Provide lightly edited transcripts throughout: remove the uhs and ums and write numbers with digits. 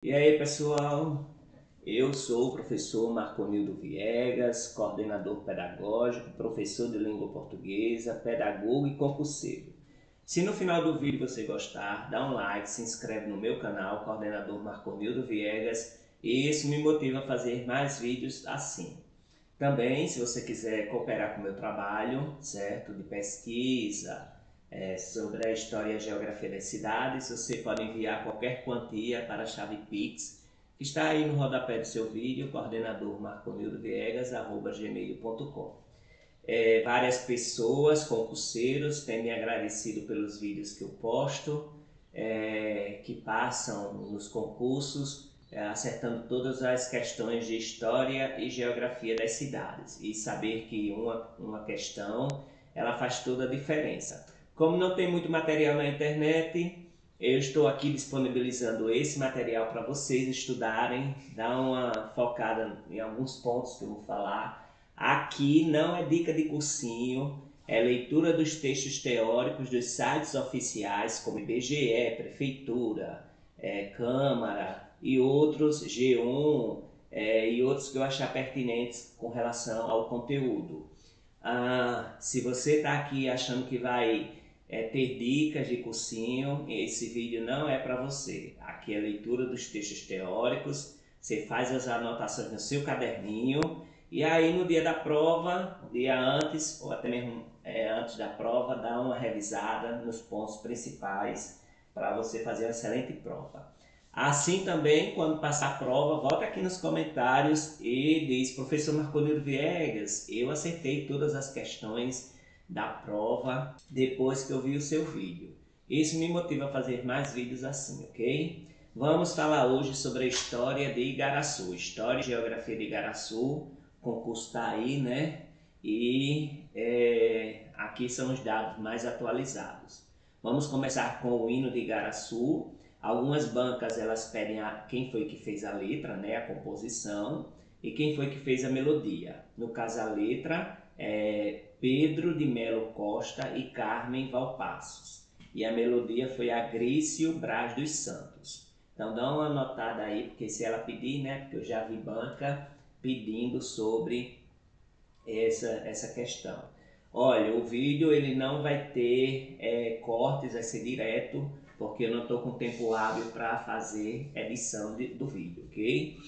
E aí, pessoal? Eu sou o professor Marconildo Viegas, coordenador pedagógico, professor de língua portuguesa, pedagogo e concurseiro. Se no final do vídeo você gostar, dá um like, se inscreve no meu canal, coordenador Marconildo Viegas, e isso me motiva a fazer mais vídeos assim. Também, se você quiser cooperar com o meu trabalho, certo, de pesquisa, sobre a história e a geografia das cidades, você pode enviar qualquer quantia para a chave Pix, que está aí no rodapé do seu vídeo, coordenador marconildoviegas@gmail.com. Várias pessoas, concurseiros, têm me agradecido pelos vídeos que eu posto, que passam nos concursos, acertando todas as questões de história e geografia das cidades. E saber que uma questão ela faz toda a diferença. Como não tem muito material na internet, eu estou aqui disponibilizando esse material para vocês estudarem, dar uma focada em alguns pontos que eu vou falar. Aqui não é dica de cursinho, é leitura dos textos teóricos dos sites oficiais, como IBGE, Prefeitura, Câmara e outros, G1, e outros que eu achar pertinentes com relação ao conteúdo. Se você está aqui achando que vai ter dicas de cursinho, esse vídeo não é para você. Aqui é leitura dos textos teóricos, você faz as anotações no seu caderninho e aí no dia da prova, dia antes ou até mesmo antes da prova, dá uma revisada nos pontos principais para você fazer uma excelente prova. Assim também, quando passar a prova, volta aqui nos comentários e diz: professor Marconildo Viegas, eu acertei todas as questões da prova depois que eu vi o seu vídeo. Isso me motiva a fazer mais vídeos assim, ok? Vamos falar hoje sobre a história de Igaraçu, história e geografia de Igaraçu. O concurso está aí, né? E aqui são os dados mais atualizados. Vamos começar com o hino de Igaraçu. Algumas bancas elas pedem quem foi que fez a letra, né, a composição, e quem foi que fez a melodia. No caso, a letra é Pedro de Melo Costa e Carmen Valpassos. E a melodia foi Agrício Braz dos Santos. Então dá uma anotada aí, porque se ela pedir, né, porque eu já vi banca pedindo sobre essa questão. Olha, o vídeo ele não vai ter cortes, vai ser direto, porque eu não estou com tempo hábil para fazer edição do vídeo, ok?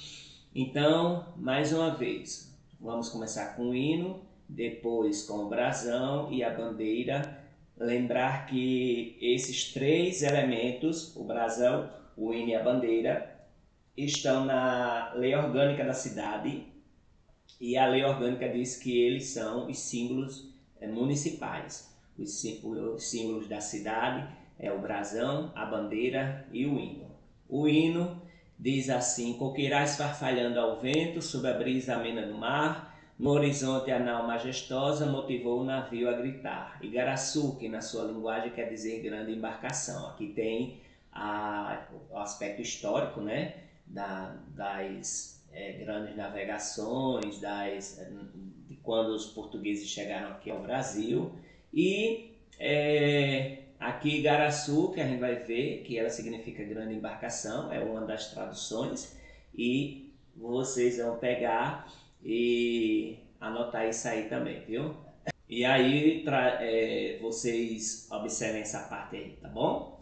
Então, mais uma vez, vamos começar com o hino, depois com o brasão e a bandeira. Lembrar que esses três elementos, o brasão, o hino e a bandeira, estão na Lei Orgânica da Cidade, e a lei orgânica diz que eles são os símbolos municipais. Os símbolos da cidade é o brasão, a bandeira e o hino. O hino diz assim: coqueirais farfalhando ao vento, sob a brisa amena do mar, no horizonte a nau majestosa motivou o navio a gritar. Igaraçu, que na sua linguagem quer dizer grande embarcação. Aqui tem o aspecto histórico, né, das grandes navegações, de quando os portugueses chegaram aqui ao Brasil. E aqui Igaraçu, que a gente vai ver que ela significa grande embarcação, é uma das traduções, e vocês vão pegar e anotar isso aí também, viu? E aí vocês observem essa parte aí, tá bom?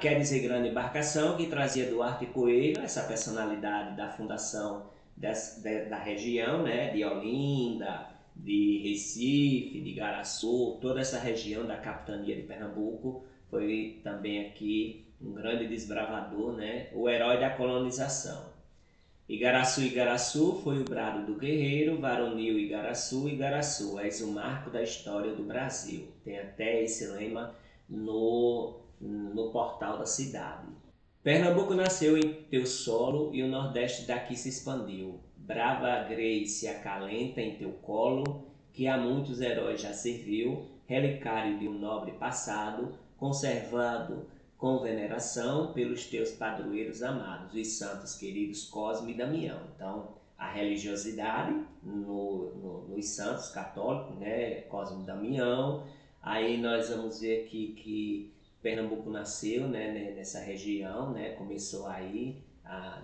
Quer dizer grande embarcação, que trazia Duarte Coelho, essa personalidade da fundação da região, né, de Olinda, de Recife, de Igaraçu, toda essa região da capitania de Pernambuco, foi também aqui um grande desbravador, né, o herói da colonização. Igaraçu, Igaraçu, foi o brado do guerreiro, varonil Igaraçu, Igaraçu, és o marco da história do Brasil. Tem até esse lema no portal da cidade. Pernambuco nasceu em teu solo e o Nordeste daqui se expandiu. Brava Grey se acalenta em teu colo, que a muitos heróis já serviu, relicário de um nobre passado, conservado com veneração pelos teus padroeiros amados, os santos queridos Cosme e Damião. Então, a religiosidade nos santos católicos, né, Cosme e Damião. Aí nós vamos ver aqui que Pernambuco nasceu, né, nessa região, né, começou aí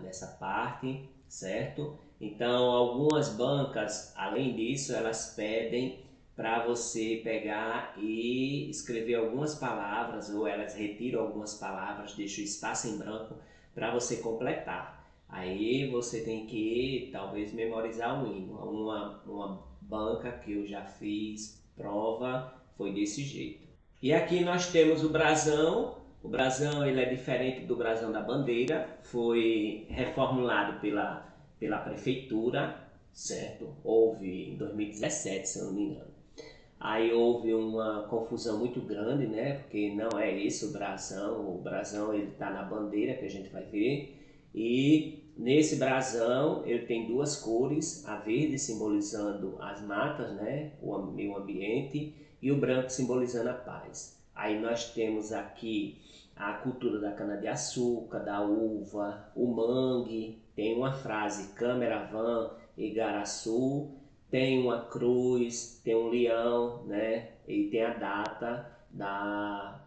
nessa parte, certo? Então, algumas bancas, além disso, elas pedem para você pegar e escrever algumas palavras, ou elas retiram algumas palavras, deixam espaço em branco para você completar. Aí você tem que talvez memorizar o hino. Uma banca que eu já fiz prova foi desse jeito. E aqui nós temos o brasão. O brasão ele é diferente do brasão da bandeira, foi reformulado pela prefeitura, certo? Houve em 2017, se eu não me engano. Aí houve uma confusão muito grande, né? Porque não é esse o brasão ele está na bandeira que a gente vai ver. E nesse brasão ele tem duas cores, a verde simbolizando as matas, né? O meio ambiente, e o branco simbolizando a paz. Aí nós temos aqui a cultura da cana-de-açúcar, da uva, o mangue, tem uma frase Cameravan, Igaraçu, tem uma cruz, tem um leão, né? E tem a data da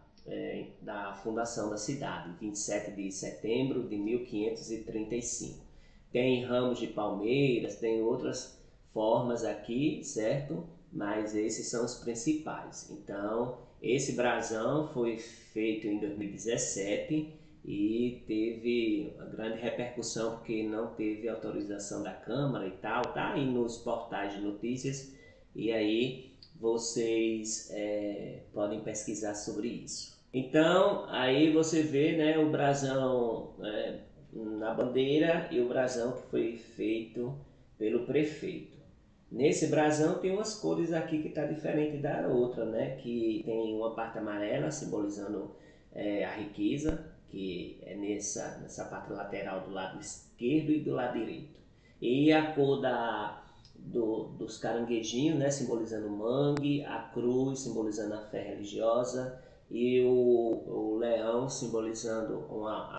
fundação da cidade, 27 de setembro de 1535. Tem ramos de palmeiras, tem outras formas aqui, certo? Mas esses são os principais. Então, esse brasão foi feito em 2017 e teve uma grande repercussão porque não teve autorização da Câmara e tal, tá aí nos portais de notícias e aí vocês podem pesquisar sobre isso. Então, aí você vê, né, o brasão na bandeira e o brasão que foi feito pelo prefeito. Nesse brasão tem umas cores aqui que está diferente da outra, né? Que tem uma parte amarela simbolizando a riqueza, que é nessa parte lateral do lado esquerdo e do lado direito. E a cor dos caranguejinhos, né? Simbolizando o mangue, a cruz simbolizando a fé religiosa e o leão simbolizando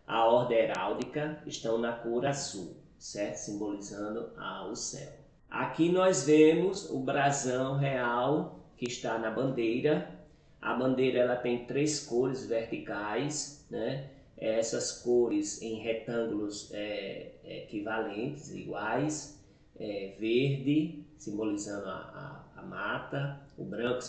a ordem heráldica estão na cor azul, certo? Simbolizando o céu. Aqui nós vemos o brasão real que está na bandeira. A bandeira ela tem três cores verticais, né? Essas cores em retângulos equivalentes, iguais. Verde, simbolizando a mata. O branco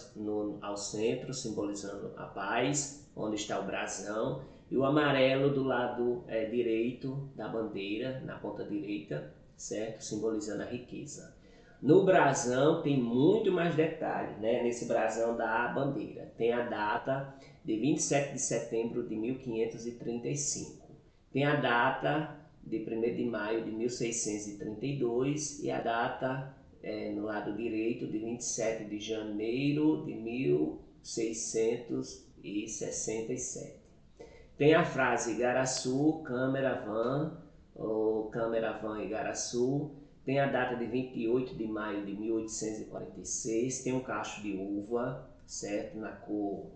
ao centro, simbolizando a paz, onde está o brasão. E o amarelo do lado direito da bandeira, na ponta direita, certo? Simbolizando a riqueza. No brasão tem muito mais detalhes, né? Nesse brasão da bandeira. Tem a data de 27 de setembro de 1535. Tem a data de 1º de maio de 1632 e a data no lado direito de 27 de janeiro de 1667. Tem a frase Igaraçu, Cameravan, ou Cameravan Igaraçu. Tem a data de 28 de maio de 1846. Tem um cacho de uva, certo? Na cor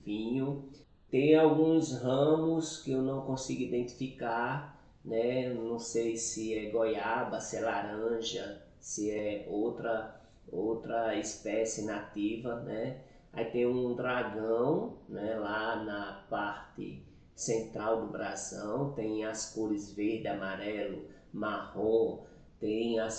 vinho. Tem alguns ramos que eu não consigo identificar, né? Não sei se é goiaba, se é laranja, se é outra espécie nativa, né? Aí tem um dragão, né? Lá na parte central do brasão, tem as cores verde, amarelo, marrom, tem a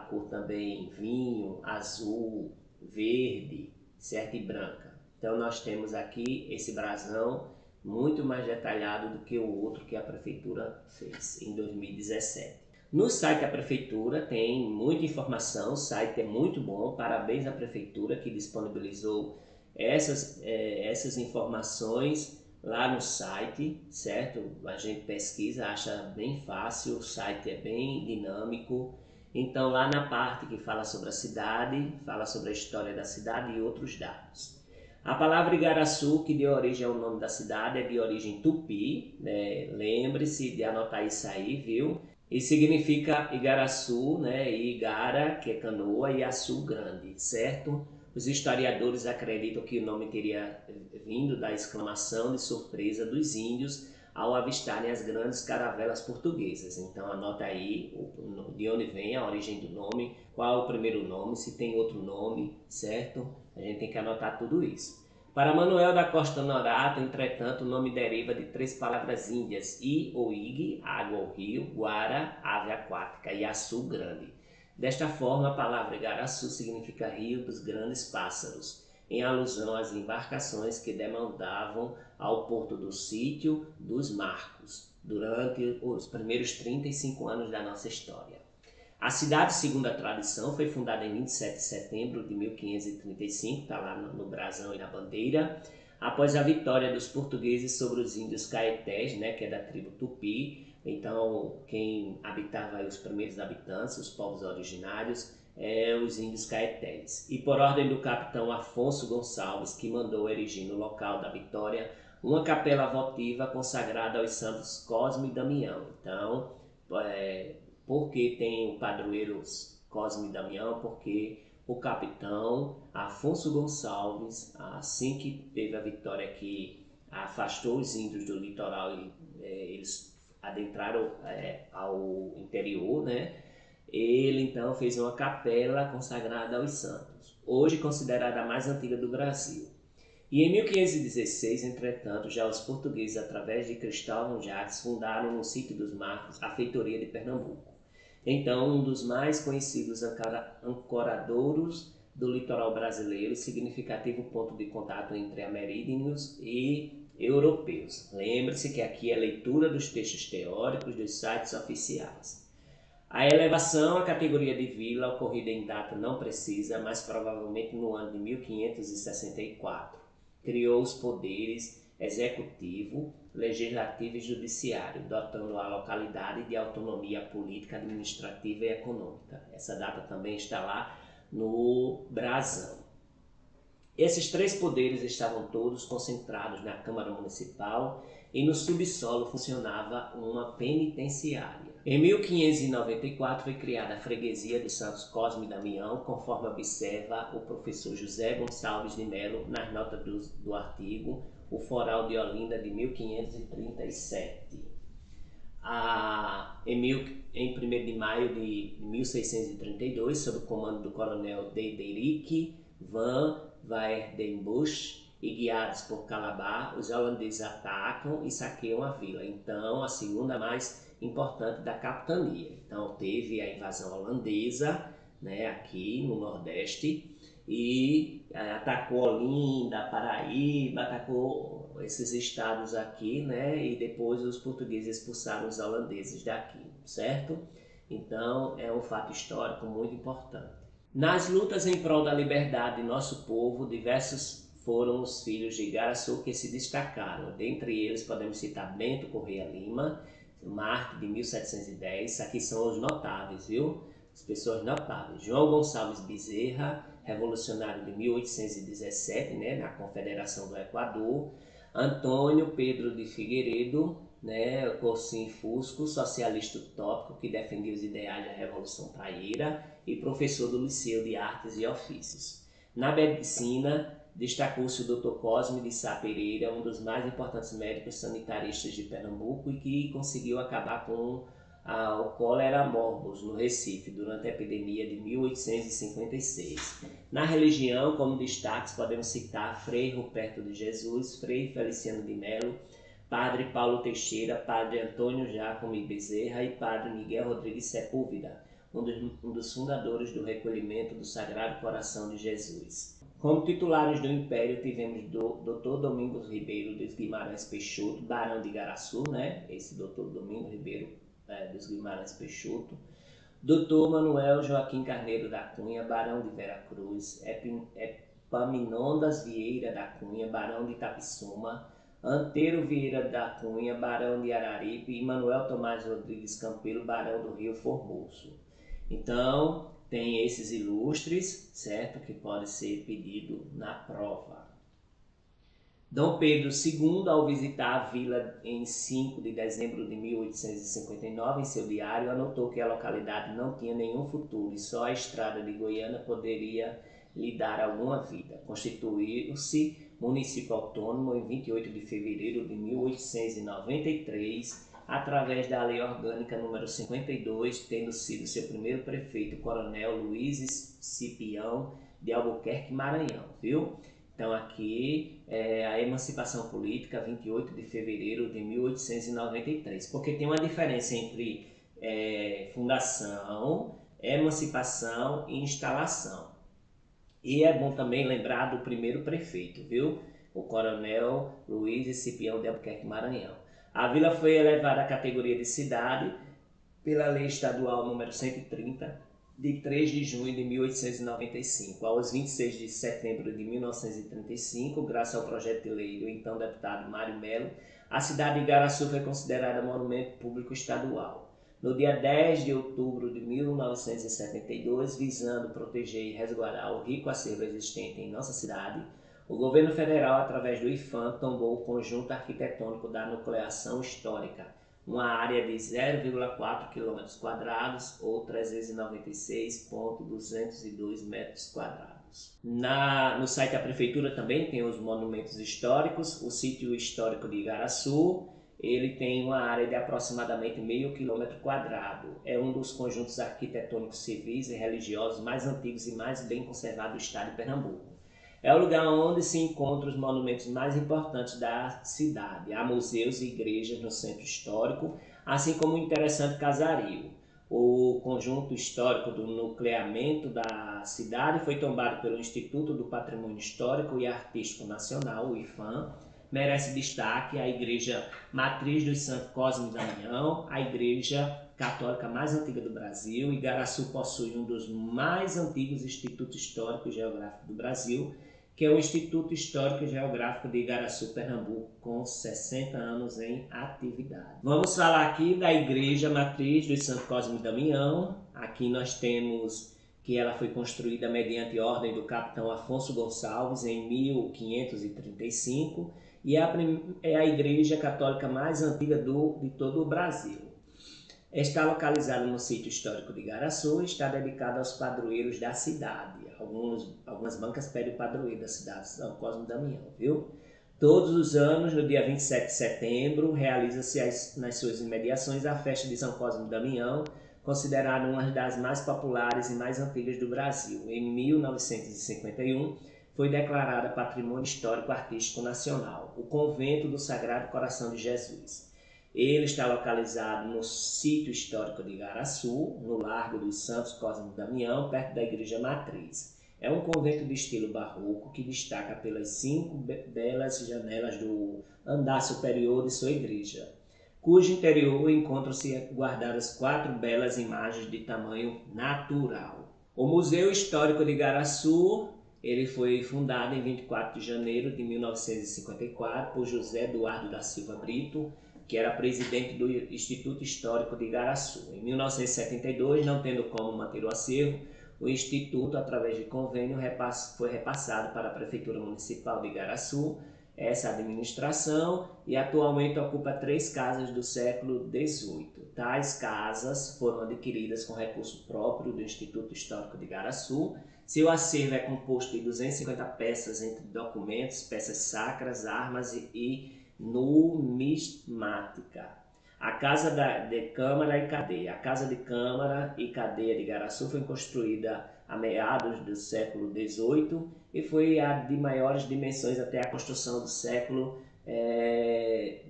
cor também vinho, azul, verde, certo? E branca. Então nós temos aqui esse brasão muito mais detalhado do que o outro que a prefeitura fez em 2017. No site da prefeitura tem muita informação, o site é muito bom, parabéns à prefeitura que disponibilizou essas informações lá no site, certo? A gente pesquisa, acha bem fácil, o site é bem dinâmico. Então lá na parte que fala sobre a cidade, fala sobre a história da cidade e outros dados. A palavra Igaraçu, que deu origem ao nome da cidade, é de origem tupi, né? Lembre-se de anotar isso aí, viu? E significa Igaraçu, né? Igara, que é canoa, e Açu, grande, certo? Os historiadores acreditam que o nome teria vindo da exclamação de surpresa dos índios ao avistarem as grandes caravelas portuguesas. Então anota aí de onde vem a origem do nome, qual é o primeiro nome, se tem outro nome, certo? A gente tem que anotar tudo isso. Para Manuel da Costa Norato, entretanto, o nome deriva de três palavras índias: I ou Ig, água ou rio, Guara, ave aquática, e Açu, grande. Desta forma, a palavra Igaraçu significa rio dos grandes pássaros, em alusão às embarcações que demandavam ao porto do sítio dos Marcos, durante os primeiros 35 anos da nossa história. A cidade, segundo a tradição, foi fundada em 27 de setembro de 1535, está lá no brasão e na bandeira, após a vitória dos portugueses sobre os índios caetés, né, que é da tribo Tupi. Então, quem habitava aí, os primeiros habitantes, os povos originários, os índios caetés. E por ordem do capitão Afonso Gonçalves, que mandou erigir no local da vitória uma capela votiva consagrada aos santos Cosme e Damião. Então, por que tem o padroeiro Cosme e Damião? Porque o capitão Afonso Gonçalves, assim que teve a vitória que afastou os índios do litoral e eles adentraram ao interior, né? Ele então fez uma capela consagrada aos santos, hoje considerada a mais antiga do Brasil. E em 1516, entretanto, já os portugueses, através de Cristóvão Jacques, fundaram no sítio dos Marcos a feitoria de Pernambuco. Então, um dos mais conhecidos ancoradouros do litoral brasileiro e significativo ponto de contato entre ameríndios e europeus. Lembre-se que aqui é a leitura dos textos teóricos dos sites oficiais. A elevação à categoria de vila, ocorrida em data não precisa, mas provavelmente no ano de 1564, criou os poderes executivo, legislativo e judiciário, dotando a localidade de autonomia política, administrativa e econômica. Essa data também está lá no brasão. Esses três poderes estavam todos concentrados na Câmara Municipal e no subsolo funcionava uma penitenciária. Em 1594 foi criada a freguesia de Santos Cosme e Damião, conforme observa o professor José Gonçalves de Melo nas notas do artigo O Foral de Olinda de 1537. Em 1º de maio de 1632, sob o comando do coronel Diederik van Waerdenbusch e guiados por Calabar, os holandeses atacam e saqueiam a vila. Então, a segunda mais importante da capitania. Então, teve a invasão holandesa, né, aqui no Nordeste, e atacou Olinda, Paraíba, atacou esses estados aqui, né, e depois os portugueses expulsaram os holandeses daqui, certo? Então, é um fato histórico muito importante. Nas lutas em prol da liberdade de nosso povo, diversos foram os filhos de Igaraçu que se destacaram. Dentre eles podemos citar Bento Correia Lima, mártir de 1710, aqui são os notáveis, viu? As pessoas notáveis. João Gonçalves Bezerra, revolucionário de 1817, né, na Confederação do Equador. Antônio Pedro de Figueiredo, né, Corsim Fusco, socialista utópico que defendia os ideais da Revolução Praieira e professor do Liceu de Artes e Ofícios. Na medicina, destacou-se o Dr. Cosme de Sá Pereira, um dos mais importantes médicos sanitaristas de Pernambuco e que conseguiu acabar com o cólera morbus no Recife durante a epidemia de 1856. Na religião, como destaques, podemos citar Frei Ruperto de Jesus, Frei Feliciano de Melo, Padre Paulo Teixeira, Padre Antônio Jacome Bezerra e Padre Miguel Rodrigues Sepúlveda, um dos fundadores do recolhimento do Sagrado Coração de Jesus. Como titulares do Império, tivemos Dr. Domingos Ribeiro dos Guimarães Peixoto, Barão de Igaraçu, né? Esse Dr. Domingos Ribeiro dos Guimarães Peixoto. Dr. Manuel Joaquim Carneiro da Cunha, Barão de Veracruz. Epaminondas Vieira da Cunha, Barão de Itapissuma. Antero Vieira da Cunha, Barão de Araripe. E Manuel Tomás Rodrigues Campelo, Barão do Rio Formoso. Então, tem esses ilustres, certo? Que pode ser pedido na prova. Dom Pedro II, ao visitar a vila em 5 de dezembro de 1859, em seu diário, anotou que a localidade não tinha nenhum futuro e só a estrada de Goiânia poderia lhe dar alguma vida. Constituiu-se município autônomo em 28 de fevereiro de 1893, através da Lei Orgânica número 52, tendo sido seu primeiro prefeito o coronel Luiz Cipião de Albuquerque, Maranhão, viu? Então aqui é a emancipação política, 28 de fevereiro de 1893, porque tem uma diferença entre fundação, emancipação e instalação. E é bom também lembrar do primeiro prefeito, viu? O coronel Luiz Escipião de Albuquerque Maranhão. A vila foi elevada à categoria de cidade pela Lei Estadual número 130, de 3 de junho de 1895 aos 26 de setembro de 1935, graças ao projeto de lei do então deputado Mário Melo, a cidade de Igaraçu foi considerada monumento público estadual. No dia 10 de outubro de 1972, visando proteger e resguardar o rico acervo existente em nossa cidade, o governo federal, através do IPHAN, tombou o conjunto arquitetônico da nucleação histórica, uma área de 0,4 km ou 396.202 metros quadrados. No site da prefeitura também tem os monumentos históricos. O sítio histórico de Igaraçu, ele tem uma área de aproximadamente meio quilômetro quadrado. É um dos conjuntos arquitetônicos civis e religiosos mais antigos e mais bem conservados do estado de Pernambuco. É o lugar onde se encontram os monumentos mais importantes da cidade. Há museus e igrejas no centro histórico, assim como um interessante casario. O conjunto histórico do nucleamento da cidade foi tombado pelo Instituto do Patrimônio Histórico e Artístico Nacional, o IPHAN. Merece destaque a Igreja Matriz dos Santos Cosme e Damião, a igreja católica mais antiga do Brasil. Igaraçu possui um dos mais antigos institutos históricos e geográficos do Brasil, que é o Instituto Histórico e Geográfico de Igaraçu, Pernambuco, com 60 anos em atividade. Vamos falar aqui da Igreja Matriz dos Santos Cosme e Damião. Aqui nós temos que ela foi construída mediante ordem do capitão Afonso Gonçalves em 1535 e é a igreja católica mais antiga de todo o Brasil. Está localizada no sítio histórico de Igaraçu e está dedicada aos padroeiros da cidade. Algumas bancas pedem o padroeiro da cidade, São Cosme e Damião, viu? Todos os anos, no dia 27 de setembro, realiza-se nas suas imediações a festa de São Cosme e Damião, considerada uma das mais populares e mais antigas do Brasil. Em 1951, foi declarada Patrimônio Histórico Artístico Nacional, o Convento do Sagrado Coração de Jesus. Ele está localizado no sítio histórico de Igaraçu, no Largo dos Santos Cosme e Damião, perto da Igreja Matriz. É um convento de estilo barroco que destaca pelas 5 belas janelas do andar superior de sua igreja, cujo interior encontram-se guardadas 4 belas imagens de tamanho natural. O Museu Histórico de Igaraçu, ele foi fundado em 24 de janeiro de 1954 por José Eduardo da Silva Brito, que era presidente do Instituto Histórico de Igaraçu. Em 1972, não tendo como manter o acervo, o Instituto, através de convênio, foi repassado para a Prefeitura Municipal de Igaraçu, essa administração, e atualmente ocupa 3 casas do século XVIII. Tais casas foram adquiridas com recurso próprio do Instituto Histórico de Igaraçu. Seu acervo é composto de 250 peças entre documentos, peças sacras, armas e numismática. A Casa de Câmara e Cadeia. A Casa de Câmara e Cadeia de Igaraçu foi construída a meados do século XVIII e foi a de maiores dimensões até a construção do século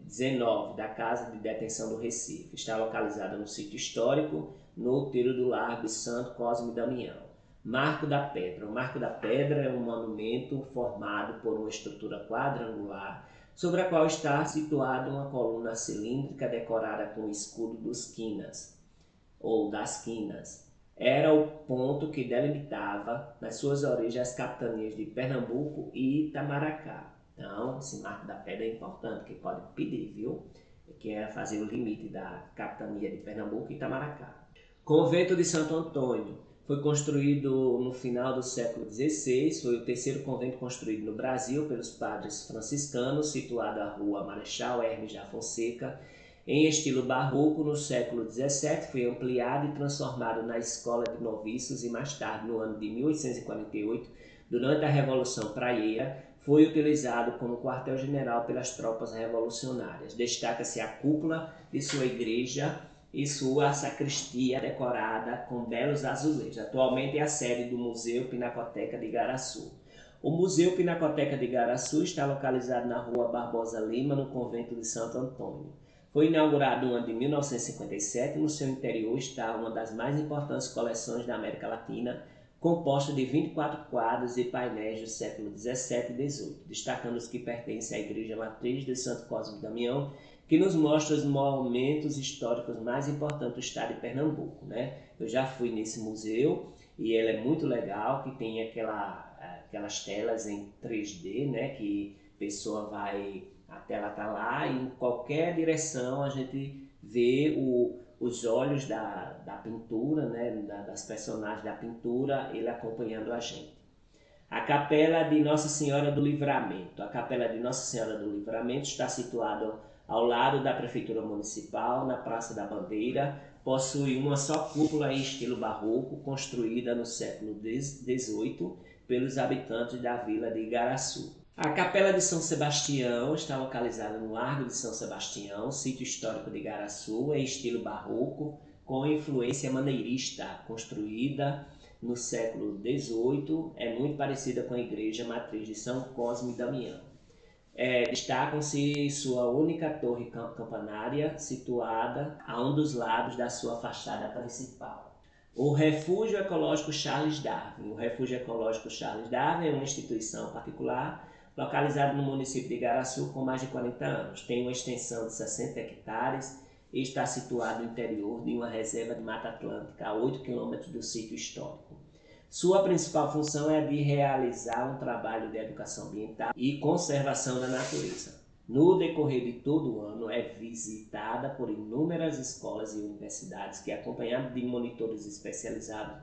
XIX, da Casa de Detenção do Recife. Está localizada no sítio histórico, no outeiro do Largo Santo Cosme e Damião. Marco da Pedra. O Marco da Pedra é um monumento formado por uma estrutura quadrangular sobre a qual está situada uma coluna cilíndrica decorada com o escudo dos quinas, ou das quinas. Era o ponto que delimitava, nas suas origens, as capitanias de Pernambuco e Itamaracá. Então, esse Marco da Pedra é importante, que pode pedir, viu? Que é fazer o limite da capitania de Pernambuco e Itamaracá. Convento de Santo Antônio. Foi construído no final do século XVI, foi o terceiro convento construído no Brasil pelos padres franciscanos, situado à rua Marechal Hermes da Fonseca, em estilo barroco. No século XVII foi ampliado e transformado na escola de noviços e mais tarde, no ano de 1848, durante a Revolução Praieira, foi utilizado como quartel-general pelas tropas revolucionárias. Destaca-se a cúpula de sua igreja e sua sacristia decorada com belos azulejos. Atualmente é a sede do Museu Pinacoteca de Igaraçu. O Museu Pinacoteca de Igaraçu está localizado na Rua Barbosa Lima, no Convento de Santo Antônio. Foi inaugurado no ano de 1957 e no seu interior está uma das mais importantes coleções da América Latina, composta de 24 quadros e painéis do século XVII e XVIII, destacando os que pertencem à Igreja Matriz de Santo Cosme e Damião, que nos mostra os momentos históricos mais importantes do estado de Pernambuco, né? Eu já fui nesse museu e ele é muito legal, que tem aquelas telas em 3D, né? Que a pessoa a tela tá lá e em qualquer direção a gente vê os olhos da pintura, né? Das personagens da pintura, ele acompanhando a gente. A Capela de Nossa Senhora do Livramento. A Capela de Nossa Senhora do Livramento está situada ao lado da Prefeitura Municipal, na Praça da Bandeira. Possui uma só cúpula em estilo barroco, construída no século XVIII pelos habitantes da vila de Igaraçu. A Capela de São Sebastião está localizada no Largo de São Sebastião, sítio histórico de Igaraçu, em estilo barroco, com influência maneirista, construída no século XVIII, é muito parecida com a Igreja Matriz de São Cosme e Damião. Destacam-se sua única torre campanária, situada a um dos lados da sua fachada principal. O Refúgio Ecológico Charles Darwin. O Refúgio Ecológico Charles Darwin é uma instituição particular localizada no município de Igaraçu com mais de 40 anos. Tem uma extensão de 60 hectares e está situado no interior de uma reserva de Mata Atlântica, a 8 km do sítio histórico. Sua principal função é a de realizar um trabalho de educação ambiental e conservação da natureza. No decorrer de todo o ano, é visitada por inúmeras escolas e universidades que, acompanhadas de monitores especializados,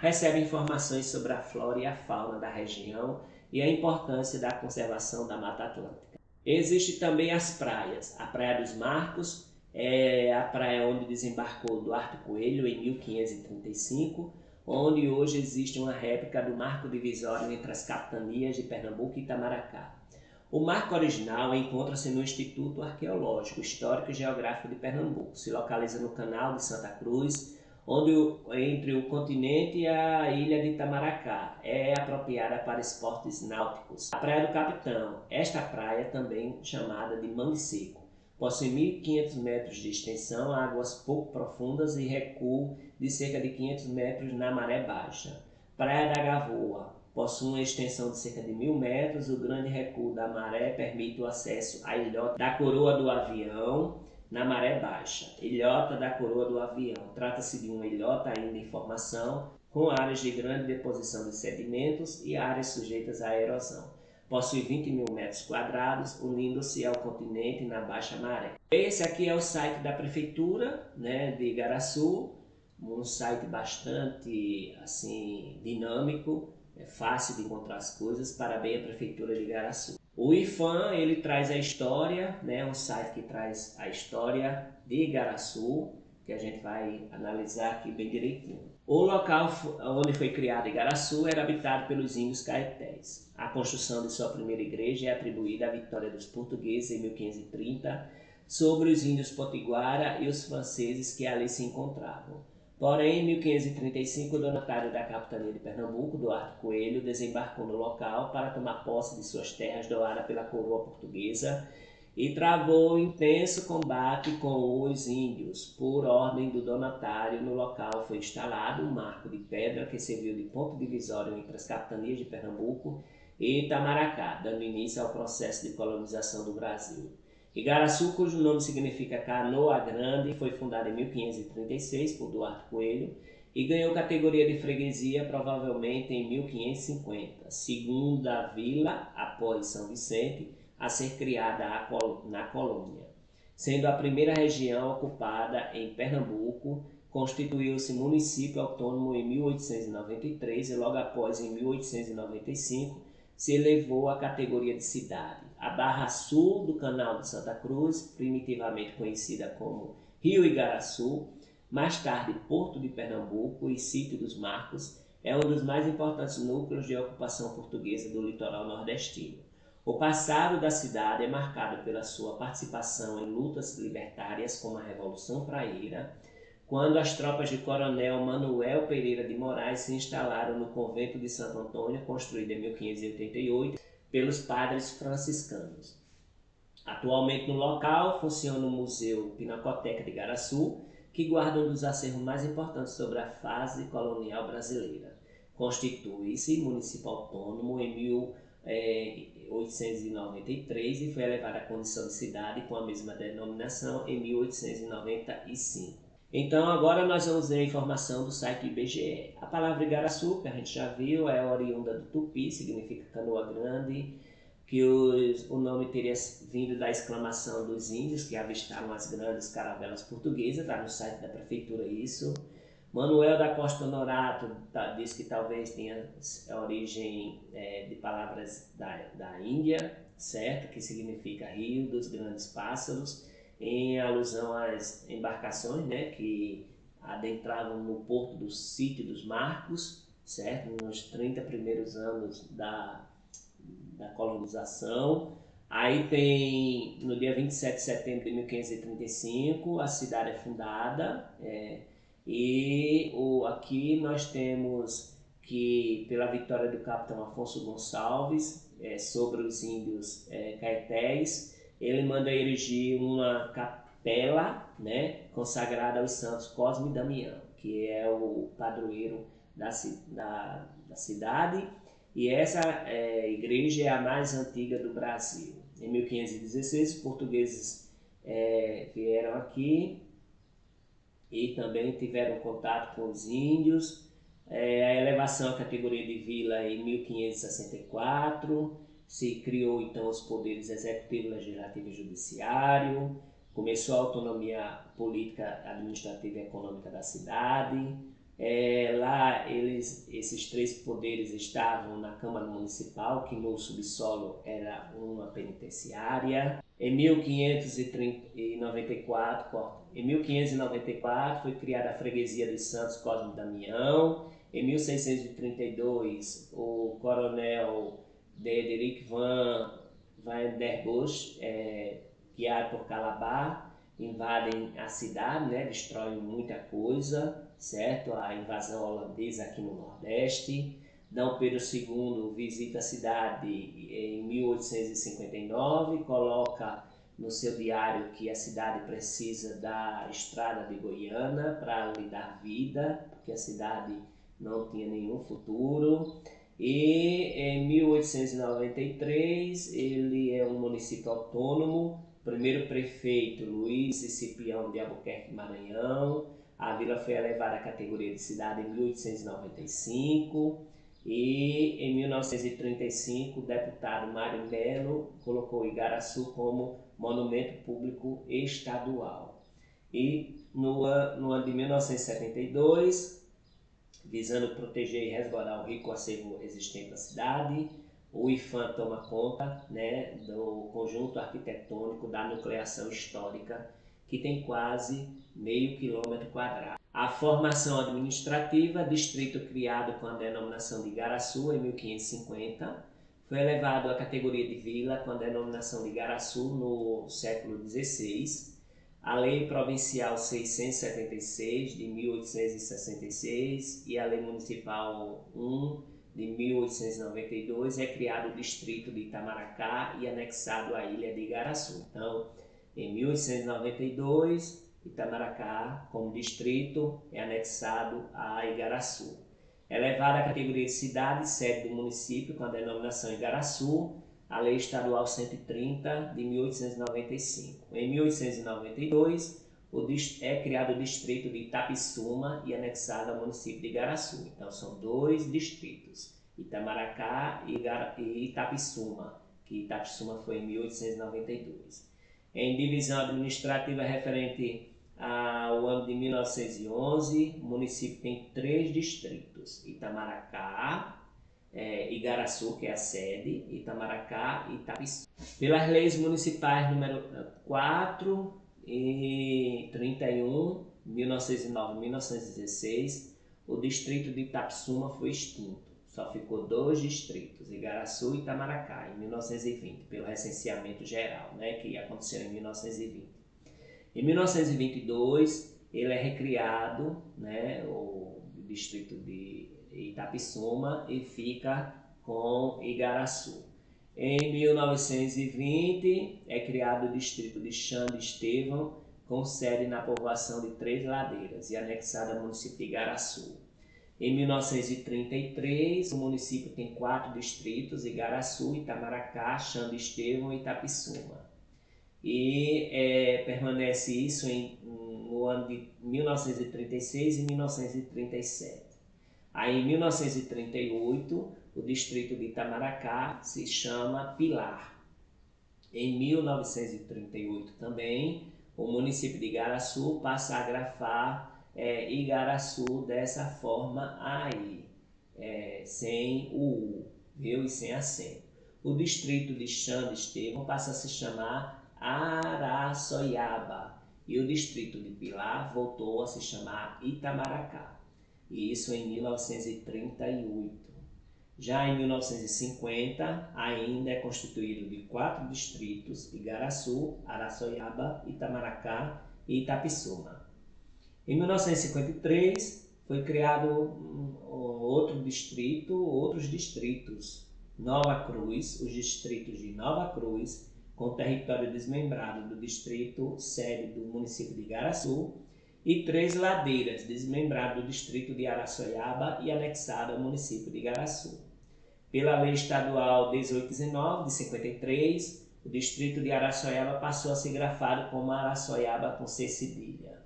recebem informações sobre a flora e a fauna da região e a importância da conservação da Mata Atlântica. Existem também as praias. A Praia dos Marcos é a praia onde desembarcou Duarte Coelho em 1535, onde hoje existe uma réplica do marco divisório entre as capitanias de Pernambuco e Itamaracá. O marco original encontra-se no Instituto Arqueológico, Histórico e Geográfico de Pernambuco. Se localiza no Canal de Santa Cruz, entre o continente e a ilha de Itamaracá. É apropriada para esportes náuticos. A Praia do Capitão. Esta praia, também chamada de Mangue Seco, possui 1.500 metros de extensão, águas pouco profundas e recuo de cerca de 500 metros na maré baixa. Praia da Gavoa. Possui uma extensão de cerca de 1.000 metros. O grande recuo da maré permite o acesso à ilhota da Coroa do Avião, na maré baixa. Ilhota da Coroa do Avião. Trata-se de uma ilhota ainda em formação, com áreas de grande deposição de sedimentos e áreas sujeitas à erosão. Possui 20.000 metros quadrados, unindo-se ao continente na baixa maré. Esse aqui é o site da Prefeitura, né, de Igaraçu, um site bastante dinâmico, é fácil de encontrar as coisas. Parabéns à Prefeitura de Igaraçu. O IFAM, ele traz a história, né, um site que traz a história de Igaraçu, que a gente vai analisar aqui bem direitinho. O local onde foi criado Igaraçu era habitado pelos índios caetés. A construção de sua primeira igreja é atribuída à vitória dos portugueses em 1530 sobre os índios potiguara e os franceses que ali se encontravam. Porém, em 1535, o donatário da capitania de Pernambuco, Duarte Coelho, desembarcou no local para tomar posse de suas terras doadas pela coroa portuguesa e travou um intenso combate com os índios. Por ordem do donatário, no local foi instalado um marco de pedra que serviu de ponto divisório entre as capitanias de Pernambuco e Itamaracá, dando início ao processo de colonização do Brasil. Igaraçu, cujo nome significa Canoa Grande, foi fundada em 1536 por Duarte Coelho e ganhou categoria de freguesia provavelmente em 1550, segunda vila após São Vicente a ser criada na colônia. Sendo a primeira região ocupada em Pernambuco, constituiu-se município autônomo em 1893 e logo após, em 1895, se elevou à categoria de cidade. A barra sul do Canal de Santa Cruz, primitivamente conhecida como Rio Igaraçu, mais tarde Porto de Pernambuco e Sítio dos Marcos, é um dos mais importantes núcleos de ocupação portuguesa do litoral nordestino. O passado da cidade é marcado pela sua participação em lutas libertárias como a Revolução Praieira, quando as tropas de Coronel Manuel Pereira de Moraes se instalaram no convento de Santo Antônio, construído em 1588 pelos padres franciscanos. Atualmente no local funciona o Museu Pinacoteca de Igaraçu, que guarda um dos acervos mais importantes sobre a fase colonial brasileira. Constitui-se município autônomo em 1893 e foi elevada à condição de cidade com a mesma denominação em 1895. Então agora nós vamos ver a informação do site do IBGE. A palavra Igaraçu, que a gente já viu, é oriunda do tupi, significa canoa grande, que o nome teria vindo da exclamação dos índios que avistaram as grandes caravelas portuguesas, está no site da prefeitura isso. Manuel da Costa Honorato diz que talvez tenha origem de palavras da Índia, certo? Que significa rio dos grandes pássaros, em alusão às embarcações, né, que adentravam no porto do Sítio dos Marcos, certo? Nos 30 primeiros anos da colonização. Aí tem, no dia 27 de setembro de 1535, a cidade é fundada, aqui nós temos que, pela vitória do capitão Afonso Gonçalves sobre os índios caetés, ele manda erigir uma capela, né, consagrada aos santos Cosme e Damião, que é o padroeiro da cidade. E essa igreja é a mais antiga do Brasil. Em 1516, os portugueses vieram aqui e também tiveram contato com os índios. A elevação à categoria de vila em 1564, se criou então os poderes executivo, legislativo e judiciário, começou a autonomia política, administrativa e econômica da cidade. Lá esses três poderes estavam na Câmara Municipal, que no subsolo era uma penitenciária. Em 1594 foi criada a Freguesia dos Santos Cosme e Damião. Em 1632, o coronel Dederick van der Bosch, guiado por Calabar, invadem a cidade, né, destroem muita coisa, certo? A invasão holandesa aqui no Nordeste. D. Pedro II visita a cidade em 1859, coloca no seu diário que a cidade precisa da estrada de Goiânia para lhe dar vida, porque a cidade não tinha nenhum futuro. E em 1893 ele é um município autônomo. Primeiro prefeito, Luiz Cipião de Albuquerque, Maranhão. A vila foi elevada à categoria de cidade em 1895 e em 1935 o deputado Mário Melo colocou Igaraçu como monumento público estadual. E no ano de 1972, visando proteger e resguardar o rico acervo existente da cidade, o IPHAN toma conta, né, do conjunto arquitetônico da nucleação histórica, que tem quase meio quilômetro quadrado. A formação administrativa, distrito criado com a denominação de Igaraçu em 1550, foi elevado à categoria de vila com a denominação de Igaraçu no século XVI. A Lei Provincial 676 de 1866 e a Lei Municipal 1 de 1892 é criado o distrito de Itamaracá e anexado à ilha de Igaraçu. Então, em 1892, Itamaracá, como distrito, é anexado a Igaraçu. Elevada à categoria de cidade, sede do município, com a denominação Igaraçu, a Lei Estadual 130 de 1895. Em 1892, é criado o distrito de Itapissuma e anexado ao município de Igaraçu. Então são dois distritos, Itamaracá e Itapissuma, que Itapissuma foi em 1892. Em divisão administrativa referente ao ano de 1911, o município tem 3 distritos, Itamaracá, Igaraçu, que é a sede, Itamaracá e Itapissuma. Pelas leis municipais número 4 e 31, 1909 e 1916, o distrito de Itapissuma foi extinto. Só ficou 2 distritos, Igaraçu e Itamaracá, em 1920, pelo recenseamento geral, né, que aconteceu em 1920. Em 1922, ele é recriado, né, o distrito de Itapissuma, e fica com Igaraçu. Em 1920 é criado o distrito de Xande Estevão, com sede na povoação de Três Ladeiras e anexado ao município de Igaraçu. Em 1933, o município tem 4 distritos: Igaraçu, Itamaracá, Xande Estevão e Itapissuma. E permanece isso no ano de 1936 e 1937. Aí, em 1938, o distrito de Itamaracá se chama Pilar. Em 1938 também, o município de Igaraçu passa a grafar Igaraçu dessa forma aí, sem o U, viu? E sem acento. O distrito de Xande Estevão passa a se chamar Araçoiaba e o distrito de Pilar voltou a se chamar Itamaracá. Isso em 1938. Já em 1950, ainda é constituído de 4 distritos: Igaraçu, Araçoiaba, Itamaracá e Itapissuma. Em 1953, foi criado outros distritos: Nova Cruz, os distritos de Nova Cruz, com território desmembrado do distrito sede do município de Igaraçu, e Três Ladeiras, desmembrado do distrito de Araçoiaba e anexado ao município de Igaraçu. Pela Lei Estadual 1819, de 53, o distrito de Araçoiaba passou a ser grafado como Araçoiaba com C cedilha.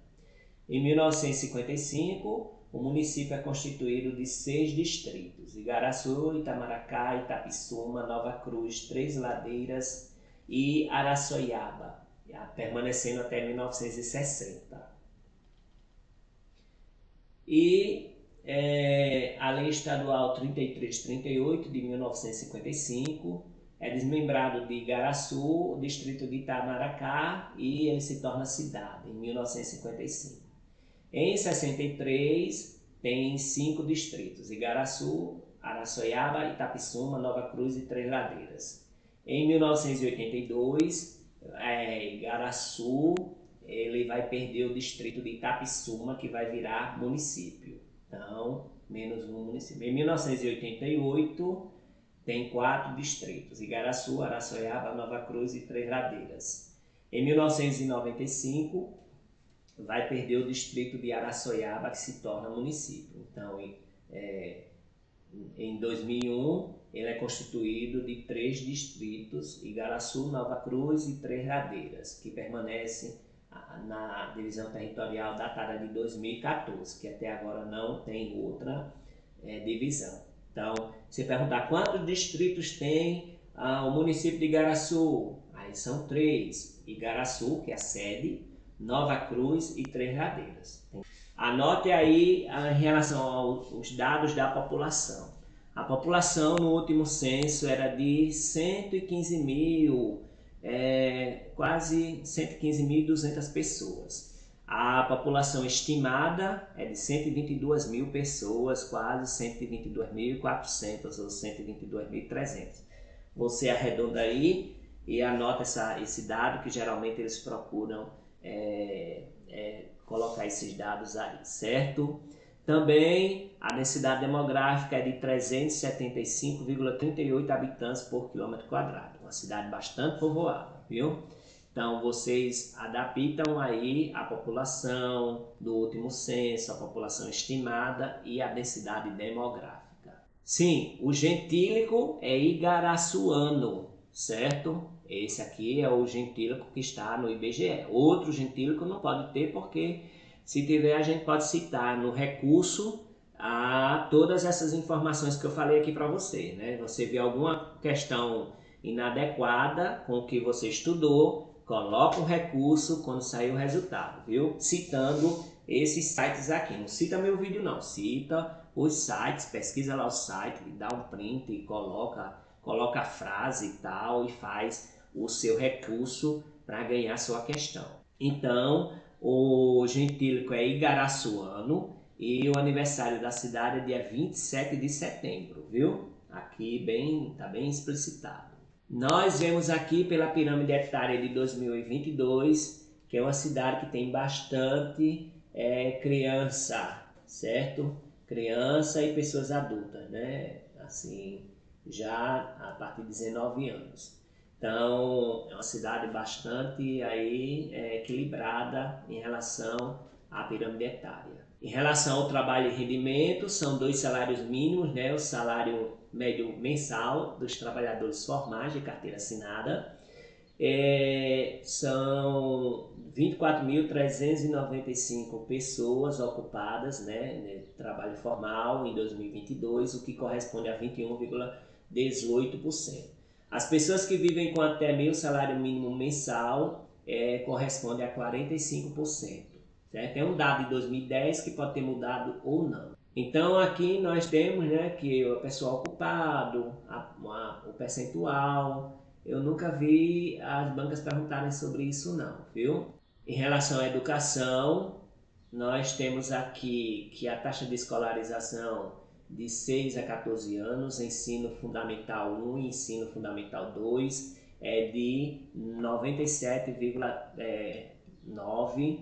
Em 1955, o município é constituído de 6 distritos: Igaraçu, Itamaracá, Itapissuma, Nova Cruz, Três Ladeiras e Araçoiaba, permanecendo até 1960. E a Lei Estadual 3338 de 1955 é desmembrado de Igaraçu, o distrito de Itamaracá, e ele se torna cidade em 1955. Em 63 tem 5 distritos: Igaraçu, Araçoiaba, Itapissuma, Nova Cruz e Três Ladeiras. Em 1982, Igaraçu ele vai perder o distrito de Itapissuma, que vai virar município. Então, menos um município. Em 1988, tem 4 distritos: Igaraçu, Araçoiaba, Nova Cruz e Três Ladeiras. Em 1995, vai perder o distrito de Araçoiaba, que se torna município. Então, em 2001, ele é constituído de 3 distritos: Igaraçu, Nova Cruz e Três Ladeiras, que permanecem na divisão territorial datada de 2014, que até agora não tem outra divisão. Então, você perguntar quantos distritos tem o município de Igaraçu, aí são 3: Igaraçu, que é a sede, Nova Cruz e Três Ladeiras. Anote aí em relação aos dados da população. A população no último censo era de 115 mil, quase 115.200 pessoas. A população estimada é de 122 mil pessoas, quase 122.400 ou 122.300. Você arredonda aí e anota esse dado, que geralmente eles procuram colocar esses dados aí, certo? Também a densidade demográfica é de 375,38 habitantes por quilômetro quadrado. Uma cidade bastante povoada, viu? Então, vocês adaptam aí a população do último censo, a população estimada e a densidade demográfica. Sim, o gentílico é igaraçuano, certo? Esse aqui é o gentílico que está no IBGE. Outro gentílico não pode ter, porque se tiver a gente pode citar no recurso a todas essas informações que eu falei aqui para você, né? Você vê alguma questão inadequada com o que você estudou, coloca um recurso quando sair o resultado, viu? Citando esses sites aqui. Não cita meu vídeo não, cita os sites, pesquisa lá o site, dá um print e coloca a frase e tal, e faz o seu recurso para ganhar sua questão. Então, o gentílico é igaraçuano e o aniversário da cidade é dia 27 de setembro, viu? Aqui está bem explicitado. Nós vemos aqui pela pirâmide hectare de 2022, que é uma cidade que tem bastante criança, certo? Criança e pessoas adultas, né? Assim, já a partir de 19 anos. Então, é uma cidade bastante aí, equilibrada em relação à pirâmide etária. Em relação ao trabalho e rendimento, são 2 salários mínimos, né? O salário médio mensal dos trabalhadores formais de carteira assinada. São 24.395 pessoas ocupadas, né, no trabalho formal em 2022, o que corresponde a 21,18%. As pessoas que vivem com até meio salário mínimo mensal corresponde a 45%. Certo? É um dado de 2010 que pode ter mudado ou não. Então aqui nós temos, né, que o pessoal ocupado, o percentual. Eu nunca vi as bancas perguntarem sobre isso não, viu? Em relação à educação, nós temos aqui que a taxa de escolarização de 6 a 14 anos, ensino fundamental 1 e ensino fundamental 2 é de 97,9,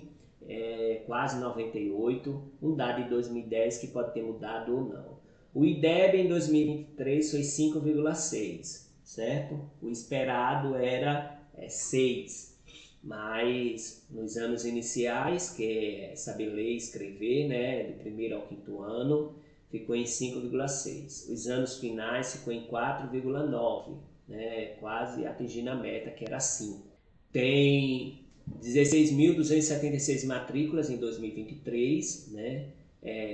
quase 98, um dado de 2010 que pode ter mudado ou não. O IDEB em 2023 foi 5,6, certo? O esperado era 6. Mas nos anos iniciais, que é saber ler e escrever, né, do primeiro ao quinto ano, ficou em 5,6. Os anos finais ficou em 4,9, né, quase atingindo a meta, que era 5. Tem 16.276 matrículas em 2023, né,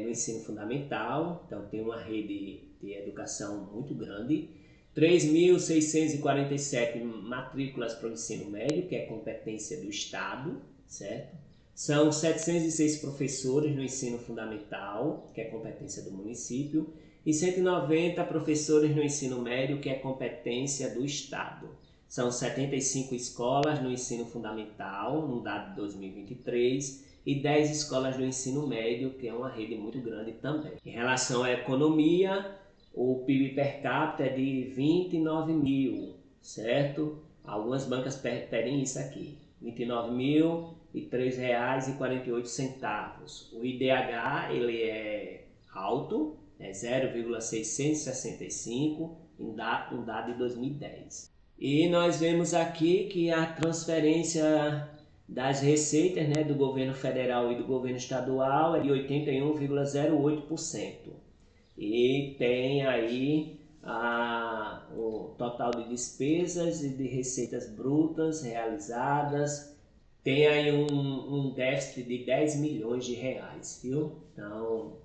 no ensino fundamental, então tem uma rede de educação muito grande. 3.647 matrículas para o ensino médio, que é competência do Estado, certo? São 706 professores no ensino fundamental, que é competência do município, e 190 professores no ensino médio, que é competência do Estado. São 75 escolas no ensino fundamental, no dado de 2023, e 10 escolas no ensino médio, que é uma rede muito grande também. Em relação à economia, o PIB per capita é de 29 mil, certo? Algumas bancas pedem isso aqui, R$ 29.003,48. O IDH ele é alto, é 0,665, um dado de 2010. E nós vemos aqui que a transferência das receitas, né, do governo federal e do governo estadual é de 81,08%. E tem aí o total de despesas e de receitas brutas realizadas, tem aí um déficit de 10 milhões de reais, viu? Então,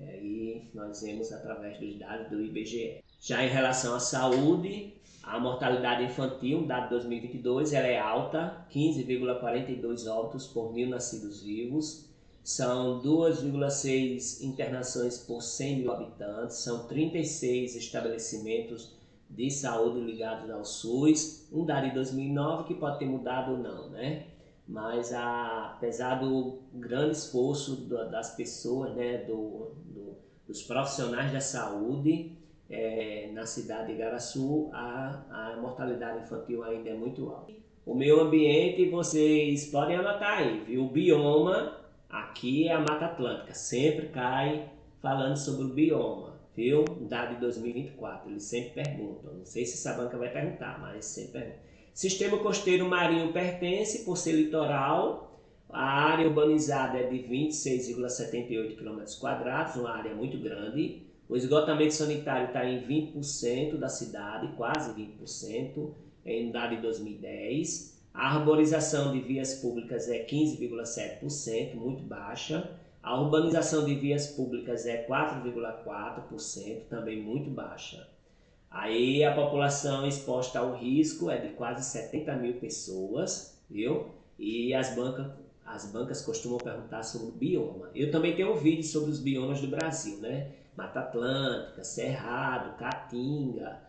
aí nós vemos através dos dados do IBGE. Já em relação à saúde, a mortalidade infantil, dado 2022, ela é alta, 15,42 óbitos por 1.000 nascidos vivos. São 2,6 internações por 100 mil habitantes, são 36 estabelecimentos de saúde ligados ao SUS, um dado de 2009 que pode ter mudado ou não, né? Mas apesar do grande esforço das pessoas, né, dos profissionais da saúde, na cidade de Igaraçu, a mortalidade infantil ainda é muito alta. O meio ambiente, vocês podem anotar aí, viu? O bioma, aqui é a Mata Atlântica, sempre cai falando sobre o bioma, viu? Dado de 2024, eles sempre perguntam, não sei se essa banca vai perguntar, mas sempre perguntam. Sistema costeiro marinho pertence, por ser litoral, a área urbanizada é de 26,78 km², uma área muito grande. O esgotamento sanitário está em 20% da cidade, quase 20%, em dado de 2010. A arborização de vias públicas é 15,7%, muito baixa. A urbanização de vias públicas é 4,4%, também muito baixa. Aí a população exposta ao risco é de quase 70 mil pessoas, viu? E as bancas costumam perguntar sobre o bioma. Eu também tenho um vídeo sobre os biomas do Brasil, né? Mata Atlântica, Cerrado, Caatinga,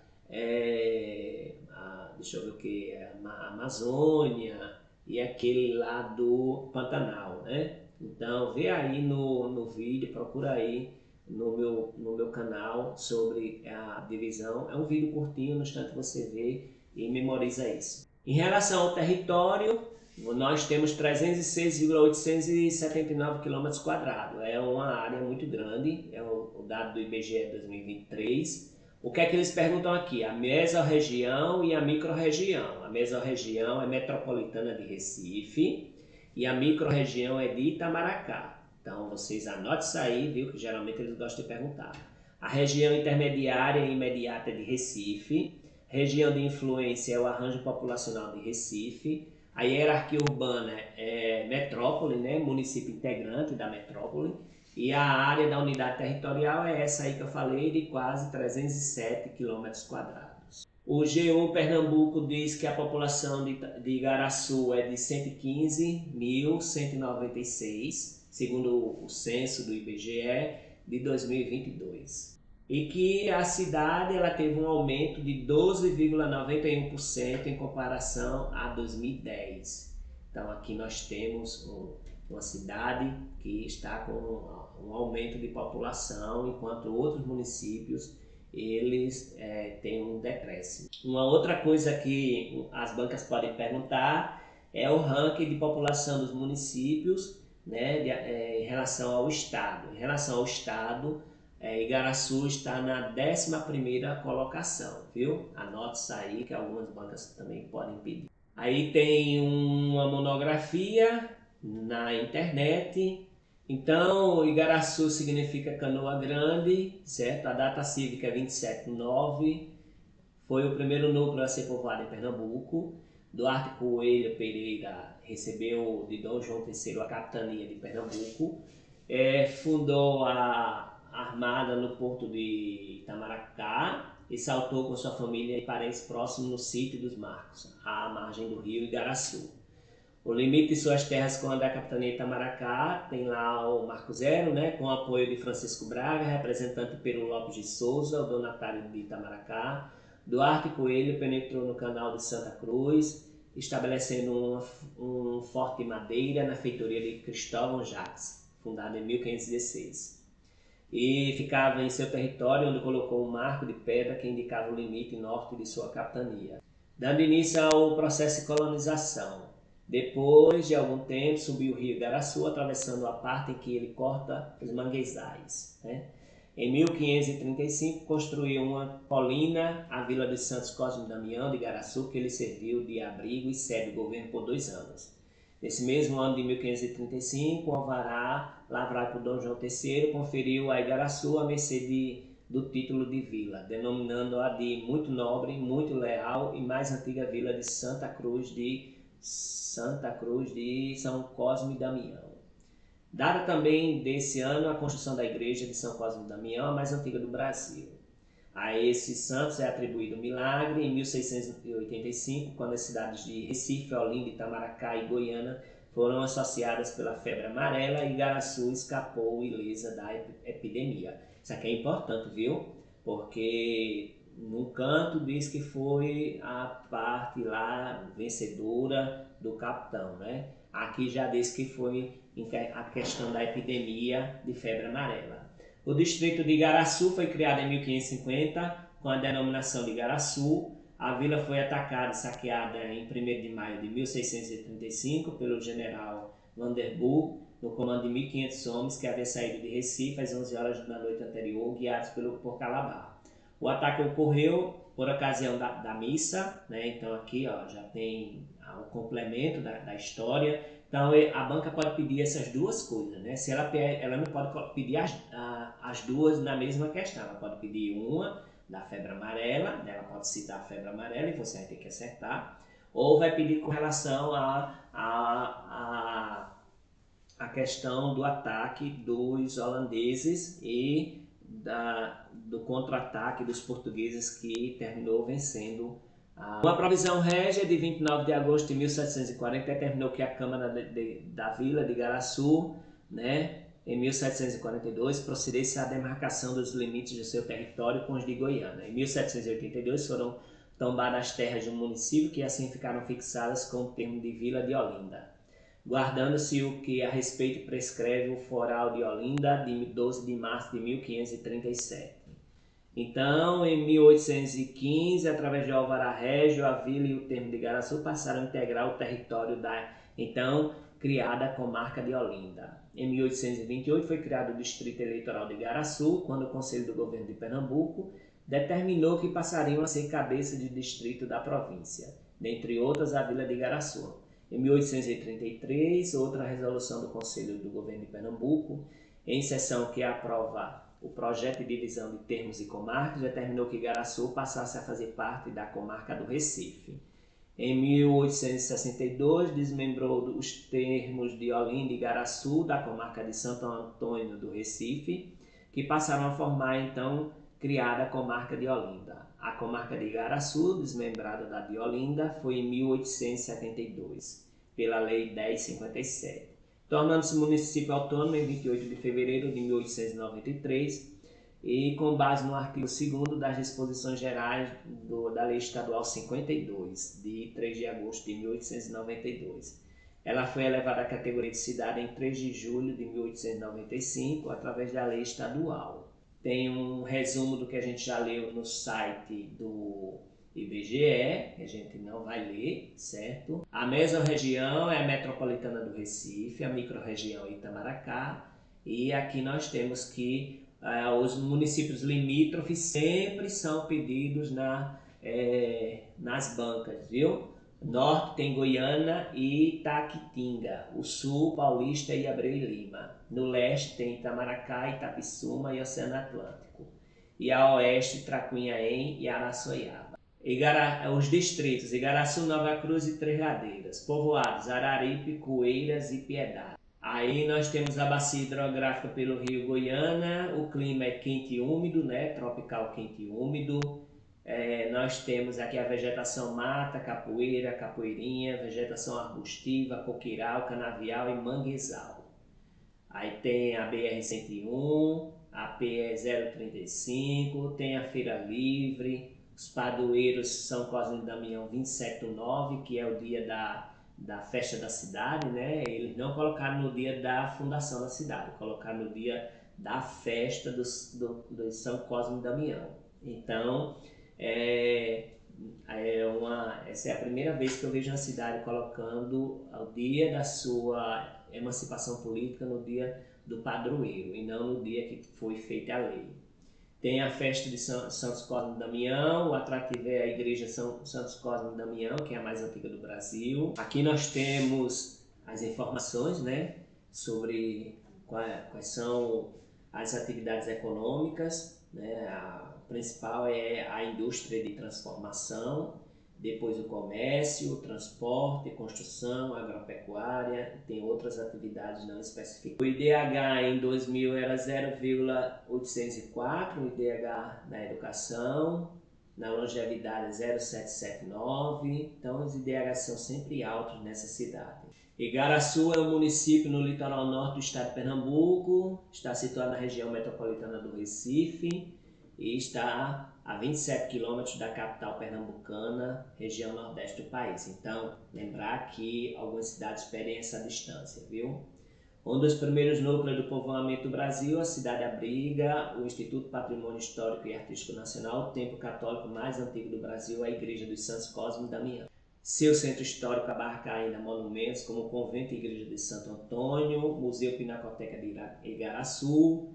deixa eu ver o que, a Amazônia e aquele lá do Pantanal, né? Então vê aí no vídeo, procura aí no meu canal sobre a divisão. É um vídeo curtinho, no instante você vê e memoriza isso. Em relação ao território, Nós temos 306,879 km². É uma área muito grande, é o dado do IBGE 2023. O que é que eles perguntam aqui? A mesorregião e a microrregião. A mesorregião é metropolitana de Recife e a microrregião é de Itamaracá. Então vocês anotem isso aí, viu? Que geralmente eles gostam de perguntar. A região intermediária e imediata é de Recife. Região de influência é o arranjo populacional de Recife. A hierarquia urbana é metrópole, né? Município integrante da metrópole. E a área da unidade territorial é essa aí que eu falei, de quase 307 km². O G1 Pernambuco diz que a população de Igaraçu é de 115.196, segundo o censo do IBGE de 2022. E que a cidade ela teve um aumento de 12,91% em comparação a 2010. Então aqui nós temos uma cidade que está com um aumento de população, enquanto outros municípios eles têm um decréscimo. Uma outra coisa que as bancas podem perguntar é o ranking de população dos municípios, né, em relação ao estado. Em relação ao estado, Igaraçu está na 11ª colocação, viu? Anote isso aí que algumas bancas também podem pedir. Aí tem uma monografia na internet. Então, Igaraçu significa Canoa Grande, certo? A data cívica é 27/9. Foi o primeiro núcleo a ser povoado em Pernambuco. Duarte Coelho Pereira recebeu de Dom João III a capitania de Pernambuco. Fundou a armada no porto de Itamaracá e saltou com sua família e parentes próximos no sítio dos Marcos, à margem do rio Igaraçu. O limite de suas terras com a da capitania Itamaracá tem lá o Marco Zero, né, com o apoio de Francisco Braga, representante Peru Lopes de Souza, o donatário de Itamaracá. Duarte Coelho penetrou no canal de Santa Cruz, estabelecendo um forte de madeira na feitoria de Cristóvão Jacques, fundada em 1516. E ficava em seu território, onde colocou um marco de pedra que indicava o limite norte de sua capitania, dando início ao processo de colonização. Depois de algum tempo, subiu o rio Igaraçu, atravessando a parte em que ele corta os manguezais, né? Em 1535, construiu uma colina, a Vila dos Santos Cosme e Damião de Igaraçu, que ele serviu de abrigo e sede do governo por 2 anos. Nesse mesmo ano de 1535, o alvará, lavrado por Dom João III, conferiu a Igaraçu a mercê do título de vila, denominando-a de muito nobre, muito leal e mais antiga vila de Santa Cruz de São Cosme e Damião. Data também desse ano a construção da igreja de São Cosme e Damião, a mais antiga do Brasil. A esses santos é atribuído o milagre em 1685, quando as cidades de Recife, Olinda, Itamaracá e Goiânia foram associadas pela febre amarela e Igaraçu escapou ilesa da epidemia. Isso aqui é importante, viu? Porque num canto diz que foi a parte lá vencedora do capitão, né? Aqui já diz que foi a questão da epidemia de febre amarela. O distrito de Igaraçu foi criado em 1550 com a denominação de Igaraçu. A vila foi atacada e saqueada em 1º de maio de 1635 pelo general Vanderburg, no comando de 1.500 homens que havia saído de Recife às 11 horas da noite anterior, guiados por Calabar. O ataque ocorreu por ocasião da missa, né? Então aqui ó, já tem o complemento da história. Então a banca pode pedir essas duas coisas, né? Se ela não pode pedir as duas na mesma questão, ela pode pedir uma da febre amarela, né? Ela pode citar a febre amarela e você vai ter que acertar, ou vai pedir com relação a questão do ataque dos holandeses e do contra-ataque dos portugueses que terminou vencendo. Uma provisão régia de 29 de agosto de 1740 determinou que a Câmara da Vila de Igaraçu, né, em 1742, procedesse à demarcação dos limites do seu território com os de Goiânia. Em 1782 foram tombadas as terras de um município que assim ficaram fixadas com o termo de Vila de Olinda, guardando-se o que a respeito prescreve o Foral de Olinda de 12 de março de 1537. Então, em 1815, através de Alvará Régio, a vila e o termo de Igaraçu passaram a integrar o território da então criada comarca de Olinda. Em 1828 foi criado o Distrito Eleitoral de Igaraçu, quando o Conselho do Governo de Pernambuco determinou que passariam a ser cabeça de distrito da província, dentre outras a vila de Igaraçu. Em 1833, outra resolução do Conselho do Governo de Pernambuco, em sessão que aprova o projeto de divisão de termos e comarcas, determinou que Igaraçu passasse a fazer parte da comarca do Recife. Em 1862, desmembrou os termos de Olinda e Igaraçu da comarca de Santo Antônio do Recife, que passaram a formar então criada a comarca de Olinda. A comarca de Igaraçu, desmembrada da de Olinda, foi em 1872, pela Lei 1057, tornando-se município autônomo em 28 de fevereiro de 1893 e com base no artigo 2º das disposições gerais da Lei Estadual 52, de 3 de agosto de 1892. Ela foi elevada à categoria de cidade em 3 de julho de 1895, através da Lei Estadual. Tem um resumo do que a gente já leu no site do IBGE, que a gente não vai ler, certo? A mesorregião é a metropolitana do Recife, a microrregião Itamaracá, e aqui nós temos que os municípios limítrofes sempre são pedidos nas bancas, viu? Norte tem Goiânia e Itaquitinga, o sul Paulista e Abreu e Lima. No leste tem Itamaracá, Itapissuma e Oceano Atlântico. E a oeste Tracunhaém e Araçoiaba. Os distritos Igaraçu, Nova Cruz e Três Lagoas. Povoados Araripe, Coeiras e Piedade. Aí nós temos a bacia hidrográfica pelo rio Goiânia, o clima é quente e úmido, né? Tropical quente e úmido. Nós temos aqui a vegetação mata, capoeira, capoeirinha, vegetação arbustiva, coqueiral, canavial e manguezal. Aí tem a BR-101, a PE-035, tem a Feira Livre, os padroeiros São Cosme e Damião 279, que é o dia da festa da cidade, né? Eles não colocaram no dia da fundação da cidade, colocaram no dia da festa do São Cosme e Damião. Então, essa é a primeira vez que eu vejo uma cidade colocando o dia da sua emancipação política no dia do padroeiro e não no dia que foi feita a lei. Tem a festa de Santos Cosme e Damião, o atrativo é a igreja Santos Cosme e Damião, que é a mais antiga do Brasil. Aqui nós temos as informações, né, sobre quais são as atividades econômicas, né? A principal é a indústria de transformação, depois o comércio, o transporte, construção, agropecuária, tem outras atividades não especificadas. O IDH em 2000 era 0,804, o IDH na educação, na longevidade 0,779, então os IDHs são sempre altos nessa cidade. Igaraçu é um município no litoral norte do estado de Pernambuco, está situado na região metropolitana do Recife e está a 27 quilômetros da capital pernambucana, região nordeste do país. Então, lembrar que algumas cidades pedem essa distância, viu? Um dos primeiros núcleos do povoamento do Brasil, a cidade abriga o Instituto Patrimônio Histórico e Artístico Nacional, o templo católico mais antigo do Brasil, a Igreja dos Santos Cosme e Damião. Seu centro histórico abarca ainda monumentos como o Convento e Igreja de Santo Antônio, Museu Pinacoteca de Igaraçu,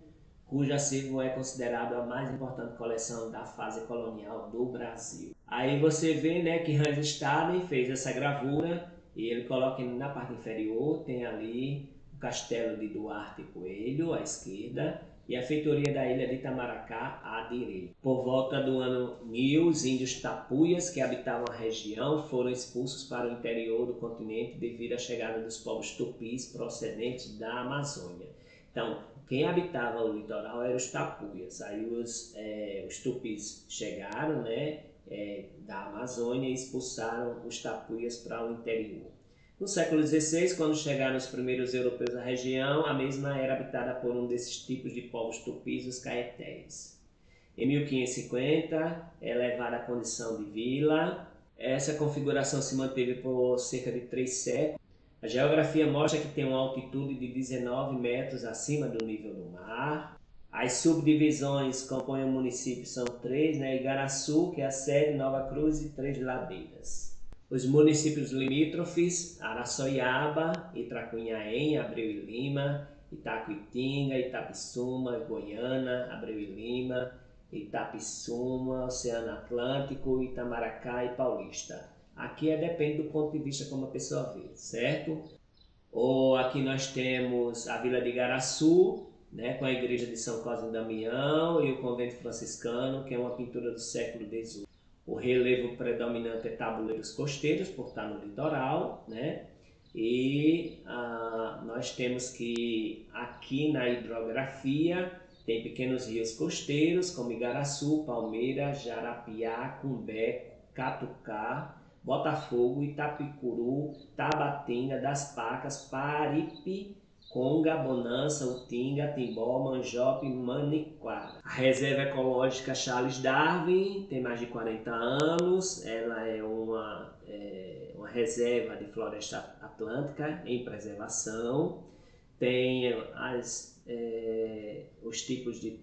cujo acervo é considerado a mais importante coleção da fase colonial do Brasil. Aí você vê, né, que Hans Staden fez essa gravura e ele coloca na parte inferior, tem ali o castelo de Duarte Coelho à esquerda e a feitoria da ilha de Itamaracá à direita. Por volta do ano 1000, os índios tapuias que habitavam a região foram expulsos para o interior do continente devido à chegada dos povos tupis procedentes da Amazônia. Então, quem habitava o litoral eram os tapuias. Aí os tupis chegaram, né, da Amazônia e expulsaram os tapuias para o interior. No século XVI, quando chegaram os primeiros europeus à região, a mesma era habitada por um desses tipos de povos tupis, os caetés. Em 1550, é levada à condição de vila. Essa configuração se manteve por cerca de 3 séculos. A geografia mostra que tem uma altitude de 19 metros acima do nível do mar. A As subdivisões que compõem o município são 3, né? Igaraçu, que é a sede, Nova Cruz e Três Lareiras. Os municípios limítrofes, Araçoiaba, Itracunhaém, Abreu e Lima, Itacoitinga, Itapissuma, Goiânia, Abreu e Lima, Itapissuma, Oceano Atlântico, Itamaracá e Paulista. Aqui depende do ponto de vista como a pessoa vê, certo? Ou aqui nós temos a Vila de Igaraçu, né, com a igreja de São Cosme e Damião e o convento franciscano, que é uma pintura do século XVIII. O relevo predominante é tabuleiros costeiros, por estar no litoral, né? E nós temos que aqui na hidrografia tem pequenos rios costeiros como Igaraçu, Palmeira, Jarapiá, Cumbé, Catucá, Botafogo, Itapicuru, Tabatinga, Das Pacas, Paripe, Conga, Bonança, Utinga, Timbó, Manjope e Maniquara. A reserva ecológica Charles Darwin tem mais de 40 anos, ela é uma reserva de floresta atlântica em preservação, tem os tipos de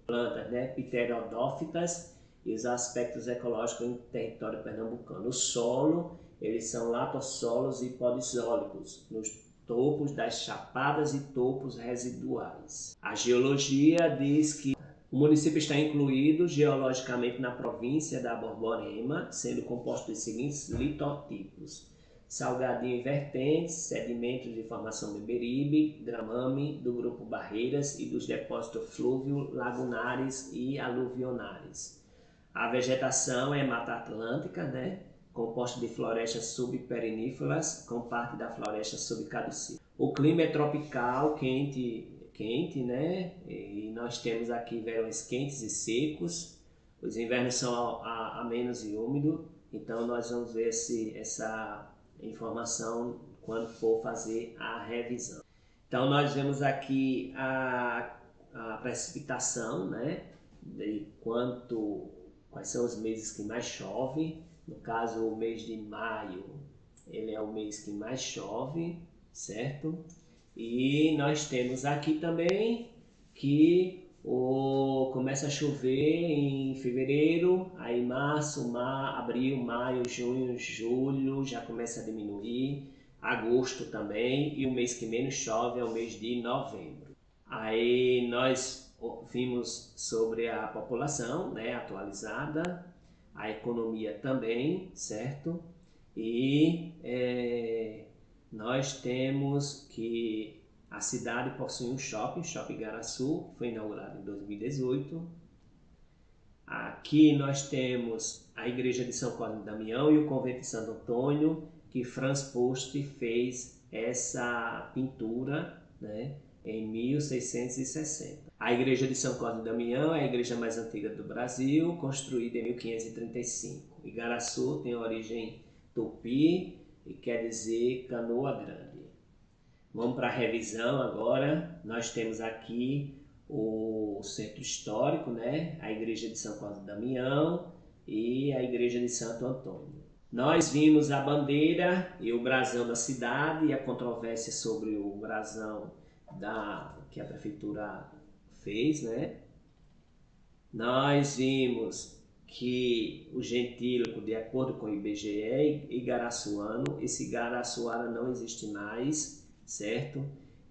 plantas, né, pterodófitas, e os aspectos ecológicos em território pernambucano. O solo, eles são latossolos e podisólicos, nos topos das chapadas e topos residuais. A geologia diz que o município está incluído geologicamente na província da Borborema, sendo composto dos seguintes litotipos: Salgadinho e vertentes, sedimentos de formação de Beberibe, Gramame, do grupo Barreiras e dos depósitos flúvio, lagunares e aluvionares. A vegetação é mata atlântica, né? Composta de florestas subperiníferas com parte da floresta subcaducífera. O clima é tropical, quente, né? E nós temos aqui verões quentes e secos. Os invernos são amenos e úmidos. Então nós vamos ver essa informação quando for fazer a revisão. Então nós vemos aqui a precipitação, né? De quais são os meses que mais chove. No caso, o mês de maio, ele é o mês que mais chove, certo? E nós temos aqui também que começa a chover em fevereiro, aí março, abril, maio, junho, julho, já começa a diminuir, agosto também, e o mês que menos chove é o mês de novembro. Aí nós vimos sobre a população, né, atualizada, a economia também, certo? E nós temos que a cidade possui um shopping, Shopping Igaraçu, foi inaugurado em 2018. Aqui nós temos a igreja de São Cosme e Damião e o convento de Santo Antônio, que Franz Post fez essa pintura, né, em 1660. A igreja de São Cosme e Damião é a igreja mais antiga do Brasil, construída em 1535. Igaraçu tem origem tupi e quer dizer canoa grande. Vamos para a revisão agora. Nós temos aqui o centro histórico, né? A igreja de São Cosme e Damião e a igreja de Santo Antônio. Nós vimos a bandeira e o brasão da cidade e a controvérsia sobre o brasão que a prefeitura fez, né? Nós vimos que o gentílico, de acordo com o IBGE, é igaraçuano. Esse igaraçuara não existe mais, certo?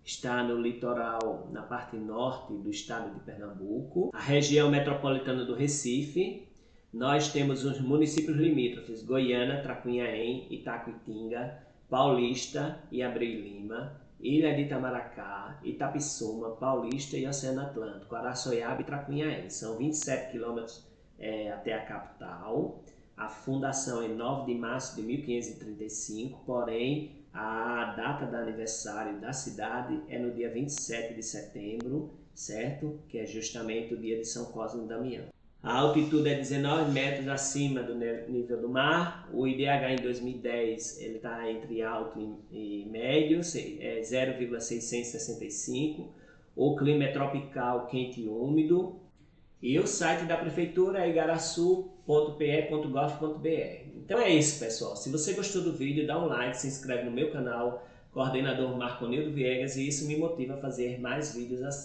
Está no litoral, na parte norte do estado de Pernambuco. A região metropolitana do Recife. Nós temos os municípios limítrofes: Goiânia, Tracunhaém, Itacoitinga, Paulista e Abreu e Lima, Ilha de Itamaracá, Itapissuma, Paulista e Oceano Atlântico, Araçoiaba e Tracunhaém. São 27 quilômetros até a capital. A fundação é 9 de março de 1535, porém a data do aniversário da cidade é no dia 27 de setembro, certo? Que é justamente o dia de São Cosme e Damião. A altitude é 19 metros acima do nível do mar. O IDH em 2010 ele está entre alto e médio, é 0,665. O clima é tropical, quente e úmido. E o site da prefeitura é igaraçu.pe.gov.br. Então é isso, pessoal. Se você gostou do vídeo, dá um like, se inscreve no meu canal, coordenador Marconildo Viegas, e isso me motiva a fazer mais vídeos assim.